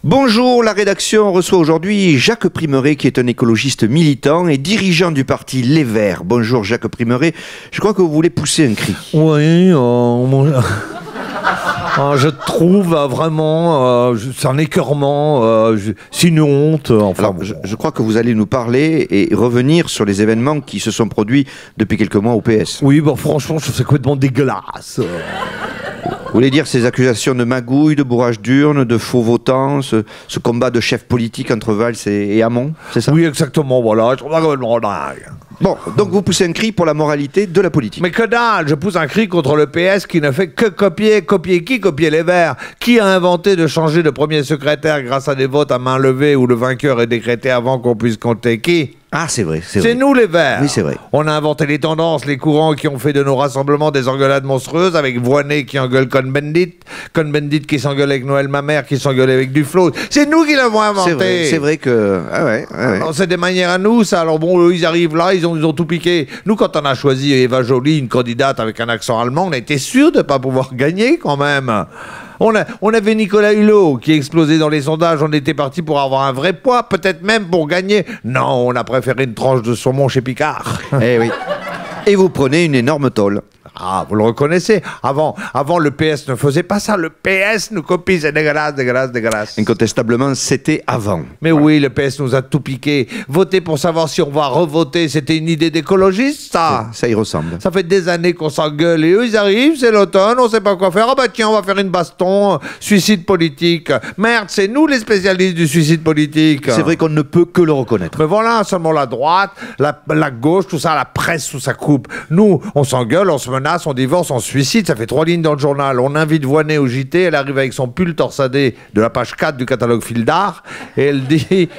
Bonjour, la rédaction reçoit aujourd'hui Jacques Primeret, qui est un écologiste militant et dirigeant du parti Les Verts. Bonjour Jacques Primeret, je crois que vous voulez pousser un cri. Oui, je trouve vraiment, c'est un écœurement, c'est une honte. Enfin, Alors, je crois que vous allez nous parler et revenir sur les événements qui se sont produits depuis quelques mois au PS. oui, bon, franchement, je trouve ça complètement dégueulasse. Vous voulez dire ces accusations de magouille, de bourrage d'urne, de faux votants, ce combat de chefs politiques entre Valls et Hamon, c'est ça? Oui, exactement, voilà, je trouve ça complètement dingue. Bon, donc vous poussez un cri pour la moralité de la politique. Mais que dalle, je pousse un cri contre le PS qui ne fait que copier qui? Copier les Verts. Qui a inventé de changer de premier secrétaire grâce à des votes à main levée où le vainqueur est décrété avant qu'on puisse compter qui? Ah, c'est vrai, c'est C'est vrai. nous les Verts. Oui, c'est vrai. On a inventé les tendances, les courants qui ont fait de nos rassemblements des engueulades monstrueuses avec Voynet qui engueule Cohn-Bendit qui s'engueule avec Noël Mamère qui s'engueule avec Duflo. C'est nous qui l'avons inventé. C'est vrai que... Ah ouais. Alors, c'est des manières à nous, ça. Alors bon, eux, ils arrivent là, ils ont tout piqué. Nous, quand on a choisi Eva Joly, une candidate avec un accent allemand, on a été sûr de ne pas pouvoir gagner quand même. On avait Nicolas Hulot qui explosait dans les sondages. On était parti pour avoir un vrai poids, peut-être même pour gagner. Non, on a préféré une tranche de saumon chez Picard. Eh oui. Et vous prenez une énorme tôle. Ah, vous le reconnaissez. Avant, le PS ne faisait pas ça. Le PS nous copie, c'est dégueulasse. Incontestablement, c'était avant. Mais oui, le PS nous a tout piqué. Voter pour savoir si on va revoter, c'était une idée d'écologiste, ça. Ça y ressemble. Ça fait des années qu'on s'engueule et eux, ils arrivent, c'est l'automne, on sait pas quoi faire. Ah bah tiens, on va faire une baston, suicide politique. Merde, c'est nous les spécialistes du suicide politique. C'est vrai qu'on ne peut que le reconnaître. Mais voilà, seulement la droite, la gauche, tout ça, la presse sous sa coupe. Nous, on s'engueule, on se menace, on divorce, on se suicide, ça fait 3 lignes dans le journal. On invite Voynet au JT, elle arrive avec son pull torsadé de la page 4 du catalogue Fil d'Art, et elle dit...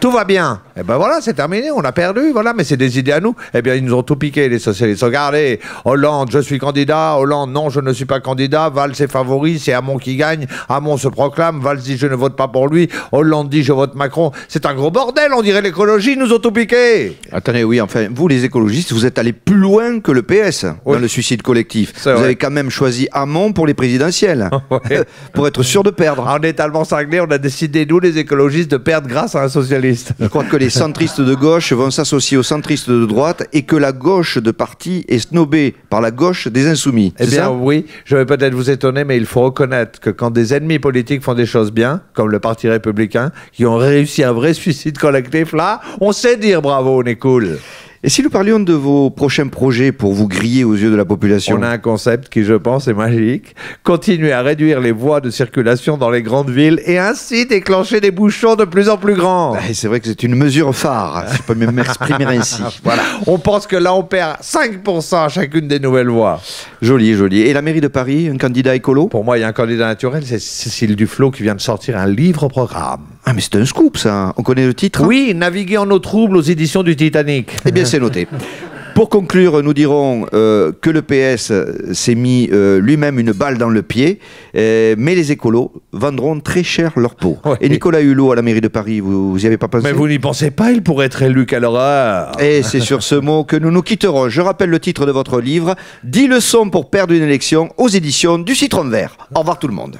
Tout va bien. Et ben voilà, c'est terminé, on a perdu, voilà, mais c'est des idées à nous. Eh bien, ils nous ont tout piqué, les socialistes. Regardez, Hollande, je suis candidat, Hollande, non, je ne suis pas candidat, Valls est favori, c'est Hamon qui gagne, Hamon se proclame, Valls dit je ne vote pas pour lui, Hollande dit je vote Macron. C'est un gros bordel, on dirait l'écologie, ils nous ont tout piqué. Attendez, oui, enfin, vous les écologistes, vous êtes allés plus loin que le PS dans le suicide collectif. Vous avez quand même choisi Hamon pour les présidentielles, pour être sûr de perdre. On est tellement cinglés, on a décidé, nous les écologistes, de perdre grâce à un socialiste. Je crois que les centristes de gauche vont s'associer aux centristes de droite et que la gauche de parti est snobée par la gauche des insoumis. Eh bien oui, je vais peut-être vous étonner, mais il faut reconnaître que quand des ennemis politiques font des choses bien, comme le Parti républicain, qui ont réussi un vrai suicide collectif, là, on sait dire bravo, on est cool. Et si nous parlions de vos prochains projets pour vous griller aux yeux de la population? On a un concept qui, je pense, est magique. Continuer à réduire les voies de circulation dans les grandes villes et ainsi déclencher des bouchons de plus en plus grands. C'est vrai que c'est une mesure phare, si je peux m'exprimer ainsi. Voilà. On pense que là, on perd 5% à chacune des nouvelles voies. Joli, joli. Et la mairie de Paris, un candidat écolo? Pour moi, il y a un candidat naturel, c'est Cécile Duflo qui vient de sortir un livre-programme. Ah, mais c'est un scoop, ça. On connaît le titre? Oui, Naviguer en eau trouble aux éditions du Titanic. Eh bien, c'est noté. Pour conclure, nous dirons que le PS s'est mis lui-même une balle dans le pied, mais les écolos vendront très cher leur peau. Oui. Et Nicolas Hulot à la mairie de Paris, vous y avez pas pensé? Mais vous n'y pensez pas, il pourrait être élu, quelle horreur! Et c'est sur ce mot que nous nous quitterons. Je rappelle le titre de votre livre, 10 leçons pour perdre une élection, aux éditions du Citron Vert. Au revoir tout le monde.